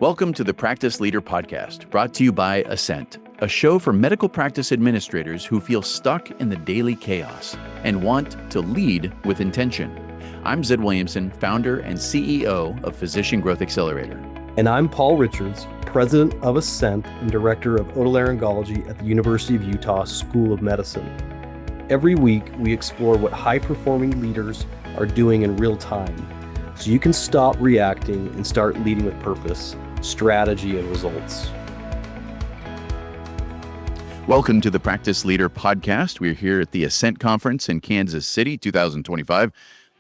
Welcome to the Practice Leader Podcast, brought to you by Ascent, a show for medical practice administrators who feel stuck in the daily chaos and want to lead with intention. I'm Zed Williamson, founder and CEO of Physician Growth Accelerator. And I'm Paul Richards, president of Ascent and director of otolaryngology at the University of Utah School of Medicine. Every week, we explore what high-performing leaders are doing in real time, so you can stop reacting and start leading with purpose, strategy, and results. Welcome to the Practice Leader Podcast. We're here at the Ascent Conference in Kansas City, 2025.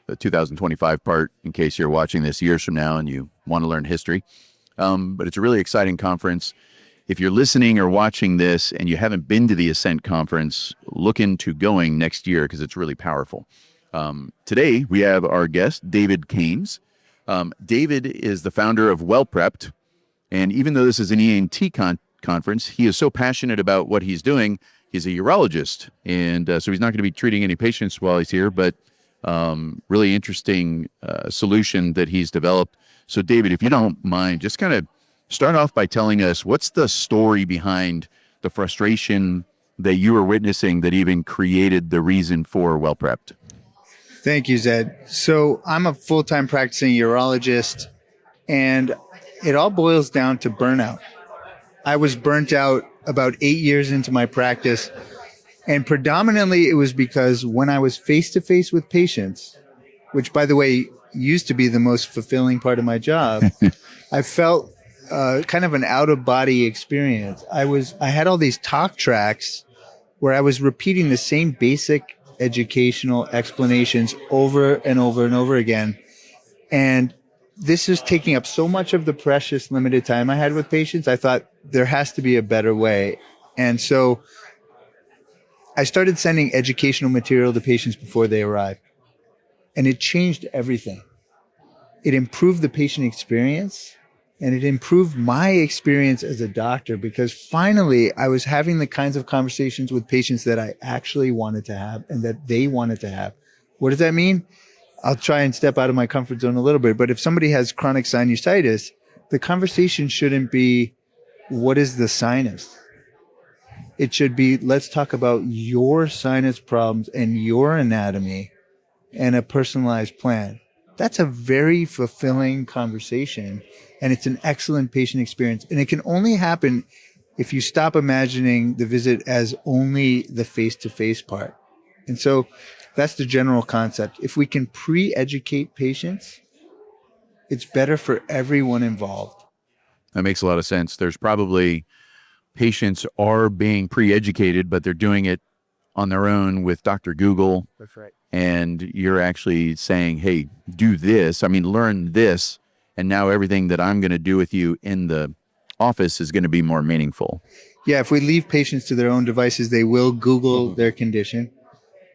The 2025 part, in case you're watching this years from now and you want to learn history. But it's a really exciting conference. If you're listening or watching this and you haven't been to the Ascent Conference, look into going next year because it's really powerful. Today, we have our guest, David Keynes. David is the founder of WellPrept. And even though this is an ENT conference, he is so passionate about what he's doing. He's a urologist. And so he's not going to be treating any patients while he's here, but really interesting solution that he's developed. So David, if you don't mind, just kind of start off by telling us what's the story behind the frustration that you were witnessing that even created the reason for WellPrept. Thank you, Zed. So I'm a full-time practicing urologist, and it all boils down to burnout. I was burnt out about 8 years into my practice, and predominantly it was because when I was face-to-face with patients, which, by the way, used to be the most fulfilling part of my job, I felt kind of an out-of-body experience. I had all these talk tracks where I was repeating the same basic educational explanations over and over and over again. And this is taking up so much of the precious limited time I had with patients. I thought there has to be a better way. And so I started sending educational material to patients before they arrived. And it changed everything. It improved the patient experience, and it improved my experience as a doctor, because finally I was having the kinds of conversations with patients that I actually wanted to have and that they wanted to have. What does that mean? I'll try and step out of my comfort zone a little bit, but if somebody has chronic sinusitis, the conversation shouldn't be, what is the sinus? It should be, let's talk about your sinus problems and your anatomy and a personalized plan. That's a very fulfilling conversation, and it's an excellent patient experience. And it can only happen if you stop imagining the visit as only the face-to-face part. And so that's the general concept. If we can pre-educate patients, it's better for everyone involved. That makes a lot of sense. There's probably patients are being pre-educated, but they're doing it on their own with Dr. Google. That's right. And you're actually saying, hey, do this. Learn this. And now everything that I'm going to do with you in the office is going to be more meaningful. Yeah, if we leave patients to their own devices, they will Google their condition.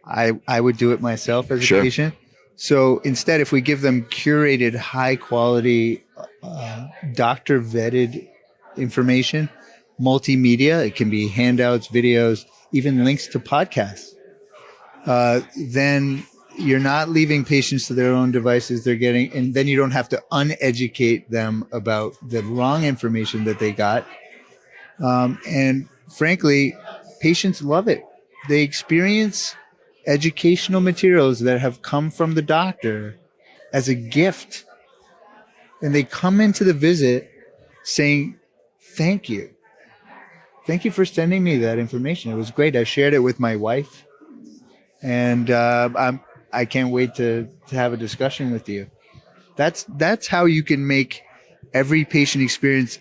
I would do it myself as a patient. So instead, if we give them curated, high quality, doctor vetted information, multimedia, it can be handouts, videos, even links to podcasts, then you're not leaving patients to their own devices. They're getting, and then you don't have to uneducate them about the wrong information that they got. And frankly, patients love it. They experience educational materials that have come from the doctor as a gift. And they come into the visit saying, thank you. Thank you for sending me that information. It was great. I shared it with my wife. And I can't wait to have a discussion with you. That's how you can make every patient experience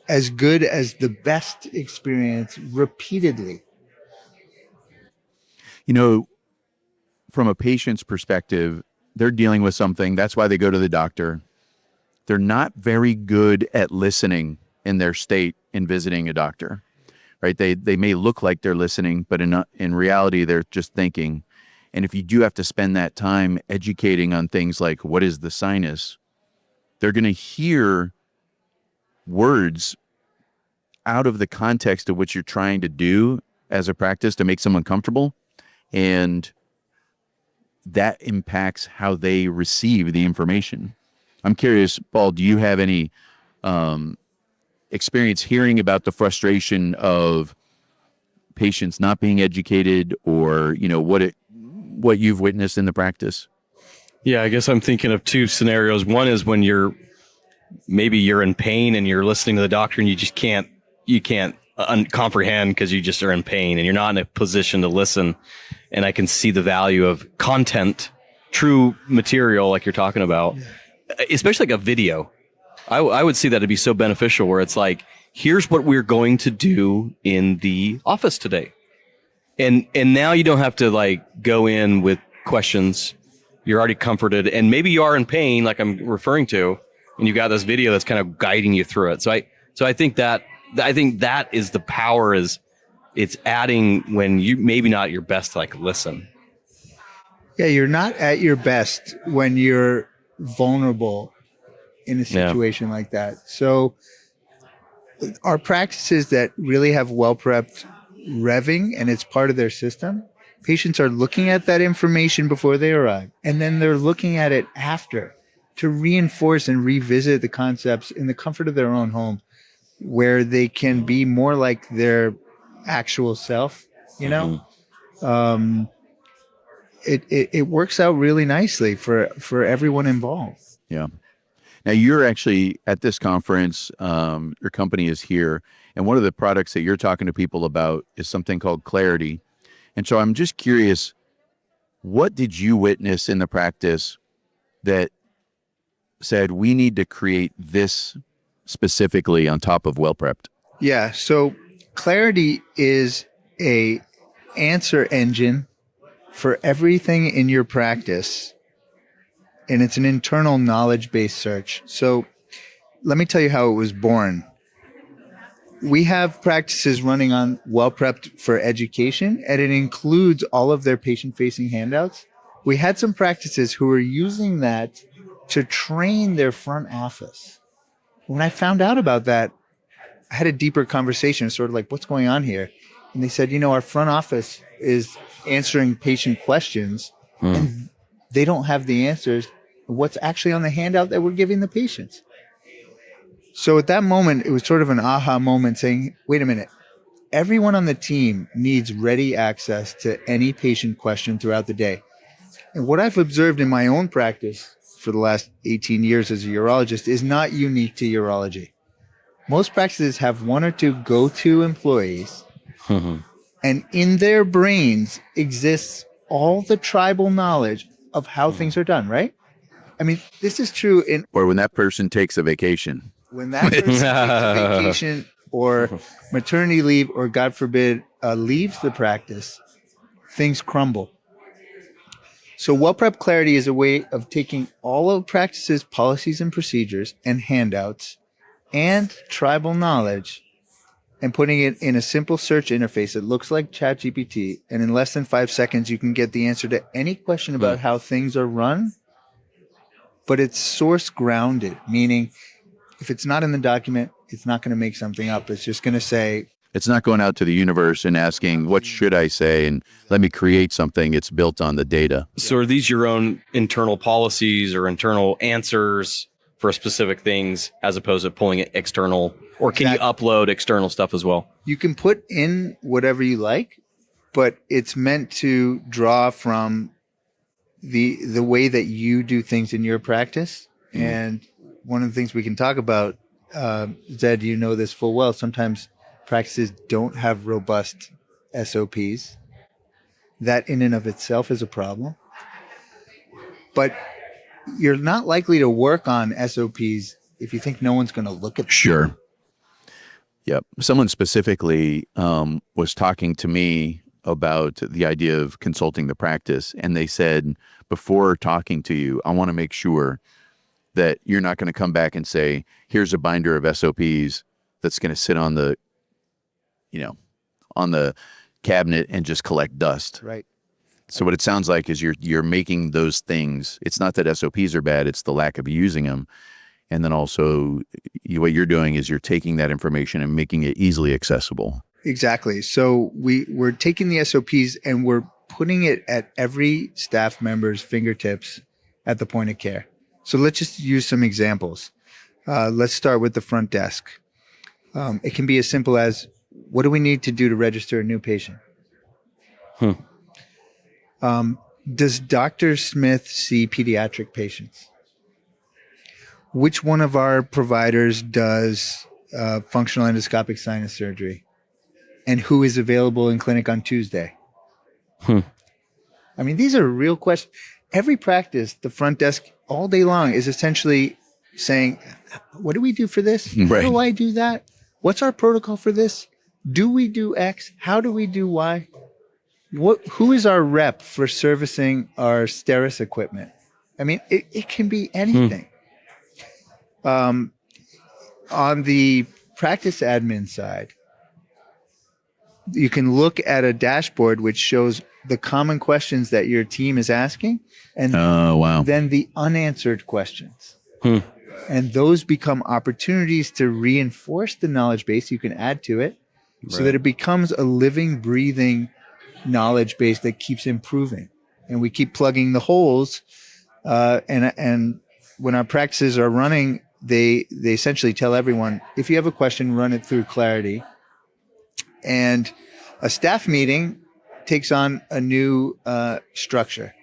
as good as the best experience repeatedly. You know, from a patient's perspective, they're dealing with something. That's why they go to the doctor. They're not very good at listening in their state in visiting a doctor, right? They may look like they're listening, but in reality, they're just thinking. And if you do have to spend that time educating on things like what is the sinus, they're going to hear words out of the context of what you're trying to do as a practice to make someone comfortable. And that impacts how they receive the information. I'm curious, Paul, do you have any experience hearing about the frustration of patients not being educated, or what you've witnessed in the practice? Yeah, I guess I'm thinking of two scenarios. One is when maybe you're in pain and you're listening to the doctor and you can't comprehend because you just are in pain and you're not in a position to listen. And I can see the value of content, true material, like you're talking about, especially like a video. I would see that to be so beneficial, where it's like, here's what we're going to do in the office today. And now you don't have to like go in with questions. You're already comforted, and maybe you are in pain, like I'm referring to, and you got this video that's kind of guiding you through it. So I think that is the power, is it's adding when you maybe not at your best to like listen. Yeah, you're not at your best when you're vulnerable in a situation like that. So our practices that really have WellPrept revving and it's part of their system, patients are looking at that information before they arrive, and then they're looking at it after to reinforce and revisit the concepts in the comfort of their own home, where they can be more like their actual self, It works out really nicely for everyone involved. Yeah. Now, you're actually at this conference. Your company is here, and one of the products that you're talking to people about is something called Clarity. And so I'm just curious, what did you witness in the practice that said we need to create this specifically on top of WellPrept? Yeah. So Clarity is a answer engine for everything in your practice, and it's an internal knowledge-based search. So let me tell you how it was born. We have practices running on WellPrept for education, and it includes all of their patient-facing handouts. We had some practices who were using that to train their front office. When I found out about that, I had a deeper conversation, sort of like, what's going on here? And they said, our front office is answering patient questions, and they don't have the answers. What's actually on the handout that we're giving the patients? So at that moment, it was sort of an aha moment, saying, wait a minute, everyone on the team needs ready access to any patient question throughout the day. And what I've observed in my own practice for the last 18 years as a urologist is not unique to urology. Most practices have one or two go-to employees, and in their brains exists all the tribal knowledge of how things are done, right? I mean, this is true in... Or when that person takes a vacation. When that person takes a vacation or maternity leave, or God forbid, leaves the practice, things crumble. So WellPrep Clarity is a way of taking all of practices, policies and procedures and handouts and tribal knowledge and putting it in a simple search interface that looks like ChatGPT. And in less than 5 seconds, you can get the answer to any question about how things are run. But it's source grounded, meaning if it's not in the document, it's not going to make something up. It's just going to say... It's not going out to the universe and asking, what should I say? And let me create something. It's built on the data. So are these your own internal policies or internal answers for specific things, as opposed to pulling it external? Or can you upload external stuff as well? You can put in whatever you like, but it's meant to draw from the way that you do things in your practice. And one of the things we can talk about, Zed, you know this full well, sometimes practices don't have robust SOPs. That in and of itself is a problem. But you're not likely to work on SOPs if you think no one's going to look at them. Sure. Yep. Someone specifically was talking to me about the idea of consulting the practice. And they said, before talking to you, I want to make sure that you're not going to come back and say, here's a binder of SOPs that's going to sit on the, on the cabinet and just collect dust. Right. So what it sounds like is you're making those things. It's not that SOPs are bad. It's the lack of using them. And then also what you're doing is you're taking that information and making it easily accessible. Exactly. So we're taking the SOPs and we're putting it at every staff member's fingertips at the point of care. So let's just use some examples. Let's start with the front desk. It can be as simple as, what do we need to do to register a new patient? Does Dr. Smith see pediatric patients? Which one of our providers does functional endoscopic sinus surgery? And who is available in clinic on Tuesday? I mean, these are real questions. Every practice, the front desk all day long is essentially saying, what do we do for this? How do I do that? What's our protocol for this? Do we do X? How do we do Y? Who is our rep for servicing our Steris equipment? I mean, it can be anything. On the practice admin side, you can look at a dashboard which shows the common questions that your team is asking, and then the unanswered questions. And those become opportunities to reinforce the knowledge base you can add to it, so that it becomes a living, breathing knowledge base that keeps improving. And we keep plugging the holes. And when our practices are running, they essentially tell everyone, if you have a question, run it through Clarity. And a staff meeting takes on a new structure.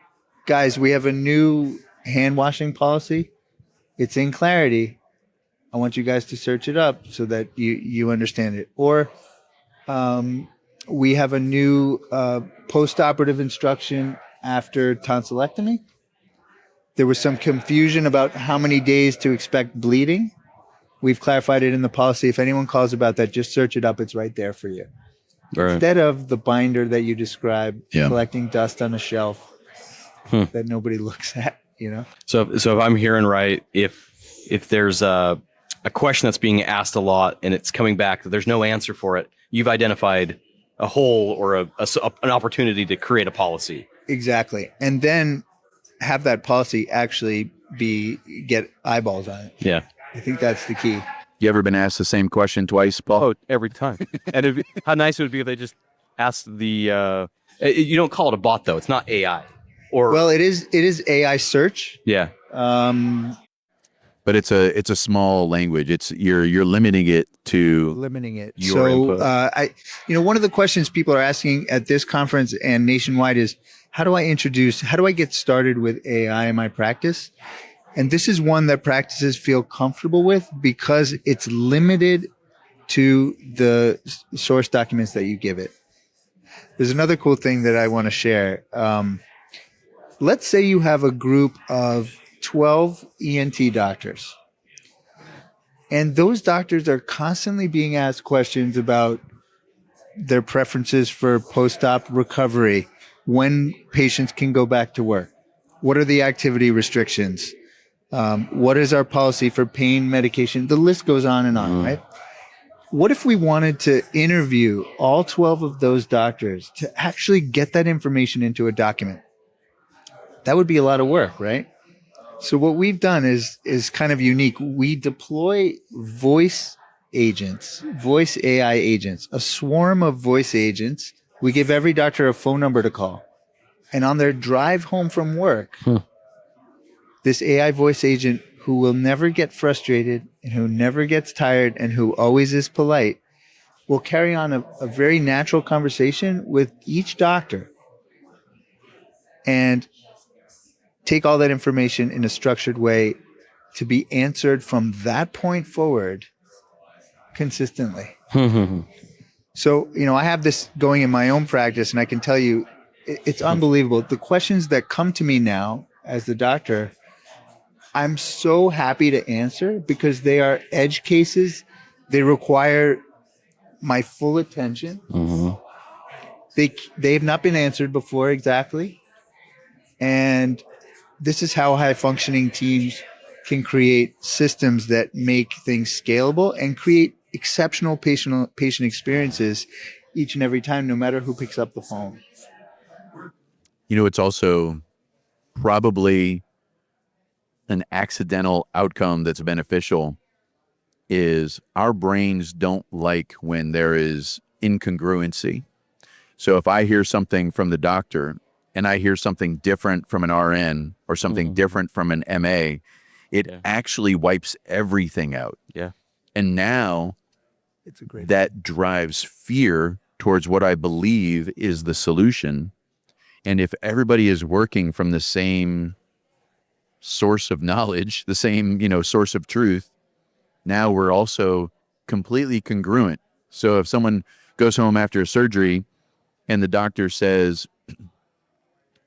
Guys, we have a new hand washing policy. It's in Clarity. I want you guys to search it up so that you understand it. Or we have a new post-operative instruction after tonsillectomy. There was some confusion about how many days to expect bleeding. We've clarified it in the policy. If anyone calls about that, just search it up. It's right there for you. Instead of the binder that you described, collecting dust on a shelf that nobody looks at, you know? So if I'm hearing right, if there's a question that's being asked a lot and it's coming back that there's no answer for it, you've identified a hole or an opportunity to create a policy. Exactly. And then have that policy actually get eyeballs on it. Yeah. I think that's the key. You ever been asked the same question twice, Paul? Oh, every time. And how nice it would be if they just asked you don't call it a bot though. It's not AI. Well, it is AI search. Yeah. But it's a small language. It's you're limiting it to Your input. One of the questions people are asking at this conference and nationwide is, how do I get started with AI in my practice? And this is one that practices feel comfortable with because it's limited to the source documents that you give it. There's another cool thing that I want to share. Let's say you have a group of 12 ENT doctors, and those doctors are constantly being asked questions about their preferences for post-op recovery, when patients can go back to work, what are the activity restrictions, what is our policy for pain medication? The list goes on and on, right? What if we wanted to interview all 12 of those doctors to actually get that information into a document? That would be a lot of work, right? So what we've done is kind of unique. We deploy voice agents, voice AI agents, a swarm of voice agents. We give every doctor a phone number to call. And on their drive home from work, this AI voice agent, who will never get frustrated and who never gets tired and who always is polite, will carry on a very natural conversation with each doctor and take all that information in a structured way to be answered from that point forward consistently. So, I have this going in my own practice, and I can tell you, it's unbelievable. The questions that come to me now as the doctor, I'm so happy to answer because they are edge cases. They require my full attention. They have not been answered before exactly. And this is how high functioning teams can create systems that make things scalable and create exceptional patient experiences each and every time, no matter who picks up the phone. It's also probably an accidental outcome that's beneficial is our brains don't like when there is incongruency. So if I hear something from the doctor and I hear something different from an RN or something different from an MA, It Yeah. actually wipes everything out. Yeah. And now It's a great. that drives fear towards what I believe is the solution. And if everybody is working from the same source of knowledge, the same, source of truth, now we're also completely congruent. So if someone goes home after a surgery and the doctor says,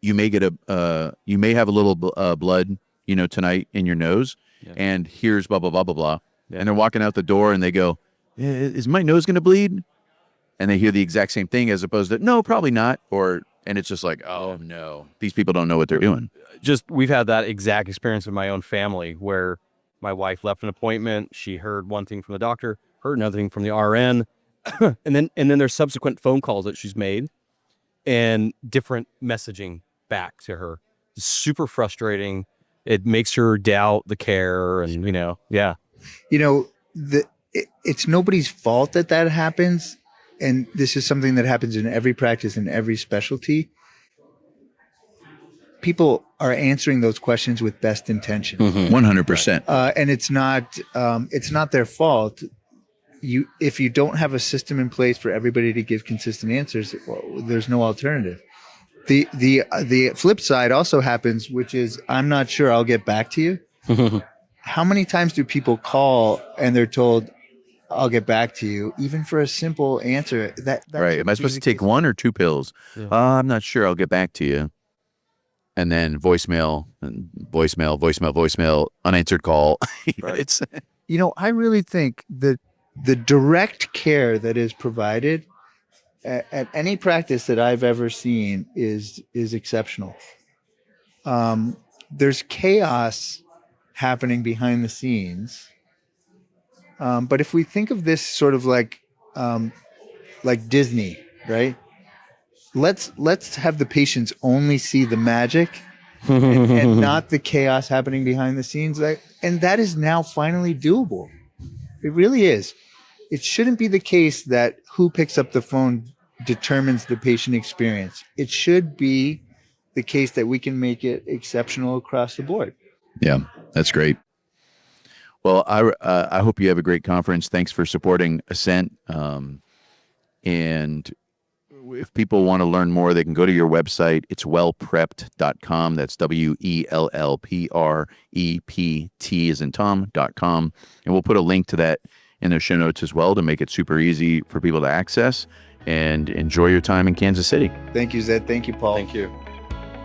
you may have a little blood, tonight in your nose, Yeah. and here's blah, blah, blah, blah, blah. Yeah. And they're walking out the door and they go, is my nose going to bleed? And they hear the exact same thing as opposed to, no, probably not. And it's just like, oh no, these people don't know what they're doing. We've had that exact experience in my own family where my wife left an appointment. She heard one thing from the doctor, heard another thing from the RN, and then there's subsequent phone calls that she's made and different messaging back to her. It's super frustrating. It makes her doubt the care, and yeah. It's nobody's fault that happens, and this is something that happens in every practice in every specialty. People are answering those questions with best intention. 100%. And it's not their fault. If you don't have a system in place for everybody to give consistent answers, well, there's no alternative. The flip side also happens, which is, I'm not sure, I'll get back to you. How many times do people call and they're told, I'll get back to you, even for a simple answer? That Right. Am I supposed to take 1 or 2 pills? Yeah. I'm not sure. I'll get back to you. And then voicemail, unanswered call. Right. It's I really think that the direct care that is provided at any practice that I've ever seen is exceptional. There's chaos happening behind the scenes. But if we think of this sort of like Disney, right? Let's have the patients only see the magic and not the chaos happening behind the scenes. And that is now finally doable. It really is. It shouldn't be the case that who picks up the phone determines the patient experience. It should be the case that we can make it exceptional across the board. Yeah, that's great. Well, I hope you have a great conference. Thanks for supporting Ascent. And if people want to learn more, they can go to your website. It's wellprept.com. That's WELLPREPT as in Tom.com. And we'll put a link to that in the show notes as well to make it super easy for people to access. And enjoy your time in Kansas City. Thank you, Zed. Thank you, Paul. Thank you.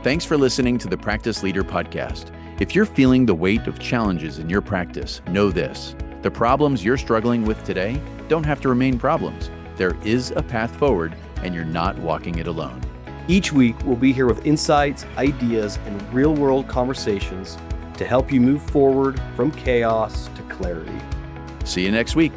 Thanks for listening to the Practice Leader Podcast. If you're feeling the weight of challenges in your practice, know this: the problems you're struggling with today don't have to remain problems. There is a path forward, and you're not walking it alone. Each week, we'll be here with insights, ideas, and real-world conversations to help you move forward from chaos to clarity. See you next week.